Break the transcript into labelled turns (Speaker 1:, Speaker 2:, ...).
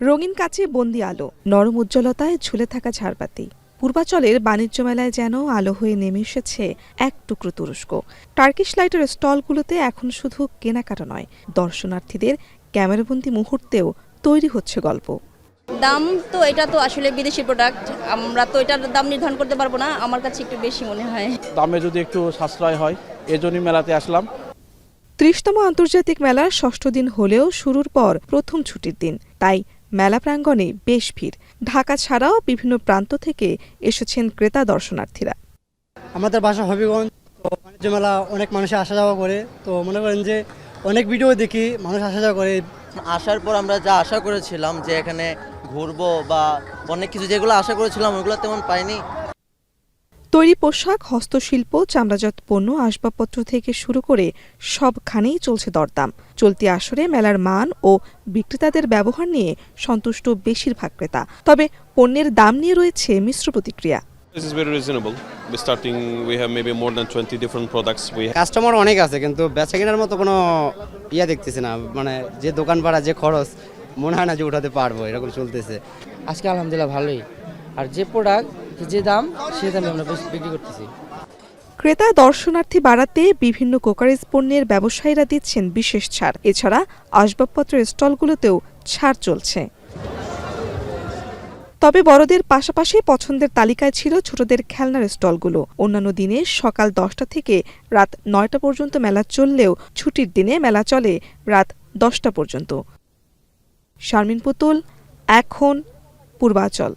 Speaker 1: রঙিন কাচে বন্দি আলো, নরম উজ্জ্বলতায় ঝুলে থাকা ঝাড়বাতি। পূর্বাচলের বাণিজ্য মেলায় যেন আলো হয়ে নেমে এসেছে এক টুকরো তুরস্ক। টার্কিশ লাইটের স্টলগুলোতে এখন শুধু কেনাকাটা নয়, দর্শনার্থীদের ক্যামেরাবন্দি মুহূর্তেও তৈরি হচ্ছে গল্প।
Speaker 2: দাম তো এটা তো আসলে বিদেশি প্রোডাক্ট, আমরা তো এটার দাম নির্ধারণ করতে পারবো না। আমার কাছে একটু বেশি মনে হয়।
Speaker 3: দামে যদি একটু সাশ্রয় হয় এজন্যই মেলাতে আসলাম।
Speaker 1: ৩০তম আন্তর্জাতিক মেলার ষষ্ঠ দিন হলেও শুরুর পর প্রথম ছুটির দিন, তাই মেলা প্রাঙ্গণে বেশ ভিড়। ঢাকা ছাড়াও বিভিন্ন প্রান্ত থেকে এসেছেন ক্রেতা দর্শনার্থীরা।
Speaker 4: আমাদের বাসা হবিগঞ্জ, তো বাণিজ্য মেলা অনেক মানুষ আসা যাওয়া করে, তো মনে করেন যে অনেক ভিডিও দেখি মানুষ আসা যাওয়া করে।
Speaker 5: আসার পর আমরা যা আশা করেছিলাম যে এখানে ঘুরবো বা অনেক কিছু যেগুলো আশা করেছিলাম ওগুলো তেমন পাইনি।
Speaker 1: তৈরি পোশাক, হস্তশিল্প, চামড়াজাত পণ্য, আসবাবপত্র থেকে শুরু করে সবখানেই চলছে দরদাম। চলতি আসরে মেলার মান ও বিক্রেতাদের ব্যবহার নিয়ে সন্তুষ্ট বেশিরভাগ ক্রেতা, তবে পণ্যের দাম নিয়ে রয়েছে মিশ্র প্রতিক্রিয়া।
Speaker 6: This is very reasonable. We have maybe more than 20 different products.
Speaker 4: Customer অনেক আছে কিন্তু বেচা কেনার মতো কোনো দেখতেছি না, মানে যে দোকান ভাড়া যে খরচ মনে হয় না যে উঠাতে পারবো, এরকম চলতেছে।
Speaker 7: আজকে আলহামদুলিল্লাহ ভালোই, আর যে প্রোডাক্ট যে দাম সে দামে আমরা বিক্রি করতেছি।
Speaker 1: ক্রেতা দর্শনার্থী বাড়াতে বিভিন্ন কোকারিজ পণ্যের ব্যবসায়ীরা দিচ্ছেন বিশেষ ছাড়। এছাড়া আসবাবপত্রের স্টলগুলোতেও ছাড় চলছে। তবে বড়দের পাশাপাশি পছন্দের তালিকায় ছিল ছোটদের খেলনার স্টলগুলো। অন্যান্য দিনে সকাল 10টা থেকে রাত 9টা পর্যন্ত মেলা চললেও ছুটির দিনে মেলা চলে রাত 10টা পর্যন্ত। শারমিন পুতুল, এখন, পূর্বাচল।